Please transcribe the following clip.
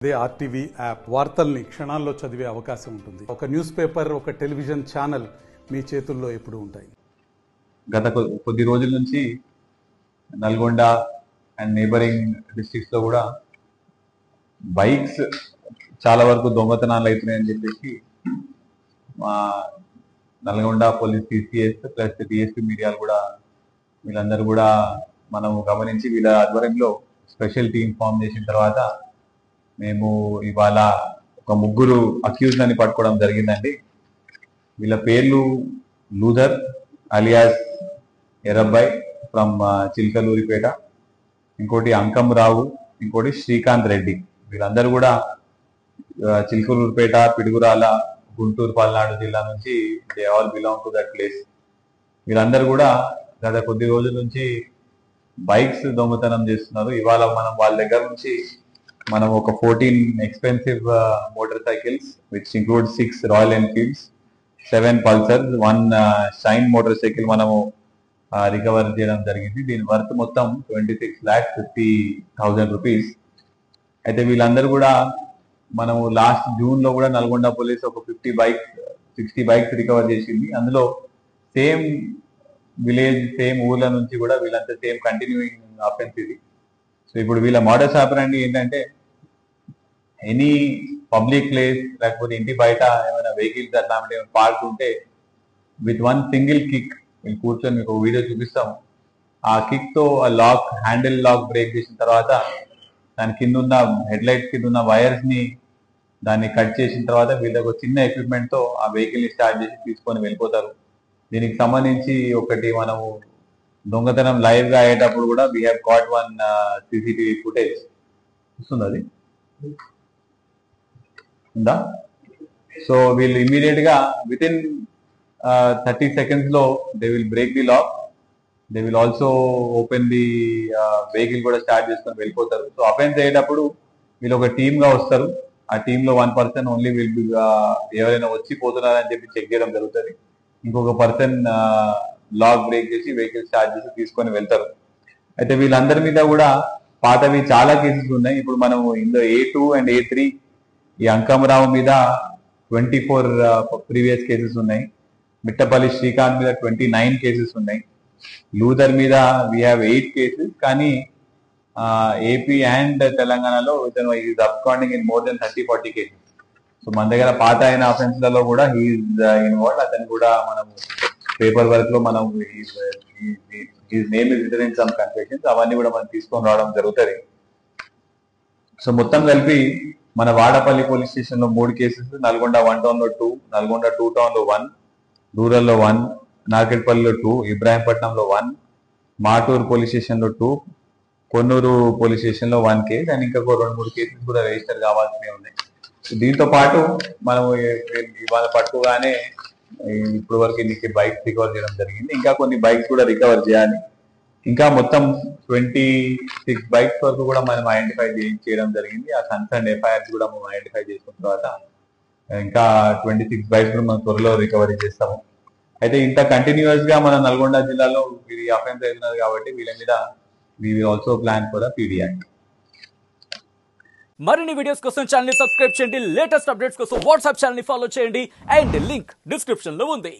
అదే RTV app వార్తల్ని క్షణాల్లో చదివే అవకాశం ఉంటుంది. ఒక న్యూస్ పేపర్, ఒక టెలివిజన్ ఛానల్ మీ చేతుల్లో ఎప్పుడూ ఉంటాయి. గత కొద్ది రోజుల నుంచి నల్గొండ అండ్ నేబరింగ్ డిస్ట్రిక్ట్స్ లో కూడా బైక్స్ చాలా వరకు దొంగతనాలు అవుతున్నాయని చెప్పేసి మా Nalgonda police CCS plus DSP మీడియాలు కూడా వీళ్ళందరూ కూడా మనం గమనించి వీళ్ళ ఆధ్వర్యంలో స్పెషల్ టీమ్ ఫామ్ చేసిన తర్వాత మేము ఇవాళ ఒక ముగ్గురు అక్యూజ్ అని పట్టుకోవడం జరిగిందండి. వీళ్ళ పేర్లు లూథర్ అలియాస్ ఎర్రబ్బాయ్ ఫ్రమ్ చిల్కలూరిపేట, ఇంకోటి అంకం రావు, ఇంకోటి శ్రీకాంత్ రెడ్డి. వీళ్ళందరూ కూడా చిల్కలూరిపేట, పిడుగురాల, గుంటూరు పల్నాడు జిల్లా నుంచి they all belong to that place. వీళ్ళందరూ కూడా గత కొద్ది రోజుల నుంచి బైక్స్ దొంగతనం చేస్తున్నారు. ఇవాళ మనం వాళ్ళ దగ్గర నుంచి మనం ఒక 14 expensive motor cycles which include 6 royal Enfields, 7 pulsars, 1 shine motor cycle మనము రికవర్ చేయడం జరిగింది. దీని వర్త్ మొత్తం 26,50,000 రూపీస్. అయితే వీళ్ళందరూ కూడా మనము లాస్ట్ జూన్ లో కూడా నల్గొండ పోలీస్ ఒక 60 బైక్స్ రికవర్ చేసింది. అందులో సేమ్ విలేజ్, సేమ్ ఊర్ల నుంచి కూడా వీళ్ళంతా సేమ్ కంటిన్యూయింగ్ అఫెన్స్ ఇది. సో ఇప్పుడు వీళ్ళ మోడల్స్ ఆపరండి ఏంటంటే, ఎనీ పబ్లిక్ ప్లేస్ లేకపోతే ఇంటి బయట ఏమైనా వెహికల్స్ అట్లాంటి పార్క్ ఉంటే విత్ 1 సింగిల్ కిక్ మేము కూర్చొని మీకు వీడియో చూపిస్తాం. ఆ కిక్ తో హ్యాండిల్ లాక్ బ్రేక్ చేసిన తర్వాత దాని కింద ఉన్న హెడ్ లైట్స్ కింద ఉన్న వైర్స్ ని దాన్ని కట్ చేసిన తర్వాత వీళ్ళకి ఒక చిన్న ఎక్విప్మెంట్ తో ఆ వెహికల్ ని స్టార్ట్ చేసి తీసుకొని వెళ్ళిపోతారు. దీనికి సంబంధించి ఒకటి మనము దొంగతనం లైవ్ గా అయ్యేటప్పుడు కూడా we have got 1 CCTV footage వస్తుంది. అది ఉందా? సో వీళ్ళు ఇమీడియట్ గా విత్ ఇన్ 30 seconds లో they will break the lock, they will also open the vehicle కూడా స్టార్ట్ చేసుకొని వెళ్ళిపోతారు. సో అఫెన్స్ అయ్యేటప్పుడు వీళ్ళు ఒక టీమ్ గా వస్తారు. ఆ టీమ్ లో 1 person ఓన్లీ విల్ బి ఎవరైనా వచ్చి పోతున్నారని చెప్పి చెక్ చేయడం జరుగుతుంది. ఇంకొక పర్సన్ లాక్ బ్రేక్ చేసి వెహికల్ స్టార్ట్ చేసి తీసుకొని వెళ్తారు. అయితే వీళ్ళందరి మీద కూడా పాతవి చాలా కేసెస్ ఉన్నాయి. ఇప్పుడు మనము ఇందులో A2 అండ్ A3 ఈ అంకమరావు మీద 24 ప్రీవియస్ కేసెస్ ఉన్నాయి. మిట్టపల్లి శ్రీకాంత్ మీద 29 కేసెస్ ఉన్నాయి. లూథర్ మీద వీ హ్యావ్ 8 కేసెస్. కానీ ఏపీ అండ్ తెలంగాణలో ఇతను is absconding in more than 30-40 cases. So మన దగ్గర పాత అయిన అఫెన్స్ లలో కూడా హీఈస్ ఇన్వాల్వ్. అతను కూడా మనం పేపర్ వర్క్ లో మనం his name is return in some confessions, అవన్నీ కూడా మనం తీసుకొని రావడం జరుగుతుంది. సో మొత్తం కలిపి మన వాడపల్లి పోలీస్ స్టేషన్ లో 3 కేసెస్, నల్గొండ 1 టౌన్ లో 2, నల్గొండ 2 టౌన్ లో 1, రూరల్ లో 1, నార్కెట్పల్లిలో 2, ఇబ్రాహీంపట్నంలో 1, మాటూరు పోలీస్ స్టేషన్ లో 2, కొన్నూరు పోలీస్ స్టేషన్ లో 1 కేసు అండ్ ఇంకా 2-3 కేసెస్ కూడా రిజిస్టర్ కావాల్సినవి ఉన్నాయి. దీంతో పాటు మనం ఇవాళ పట్టుగానే ఇప్పుడు వరకు ఇన్ని బైక్స్ రికవర్ చేయడం జరిగింది. ఇంకా కొన్ని బైక్స్ కూడా రికవర్ చేయాలి. ఇంకా మొత్తం 26 బైక్స్ వరకు కూడా మనం ఐడెంటిఫై చేయడం జరిగింది. ఆ కన్సర్న్ ఎఫ్ఐఆర్స్ కూడా మనం ఐడెంటిఫై చేసుకున్న తర్వాత ఇంకా 26 బైక్స్ కూడా మనం త్వరలో రికవరీ చేస్తాము. అయితే ఇంత కంటిన్యూస్ గా మన నల్గొండ జిల్లాలో ఇది అఫెన్స్ అవుతున్నది కాబట్టి వీళ్ళ మీద we will also plan for a PD Act. మరిన్ని వీడియోస్ కోసం ఛానల్ ని సబ్స్క్రైబ్ చేయండి, లేటెస్ట్ అప్డేట్స్ కోసం వాట్సాప్ ఛానల్ ని ఫాలో చేయండి అండ్ లింక్ డిస్క్రిప్షన్ లో ఉంది.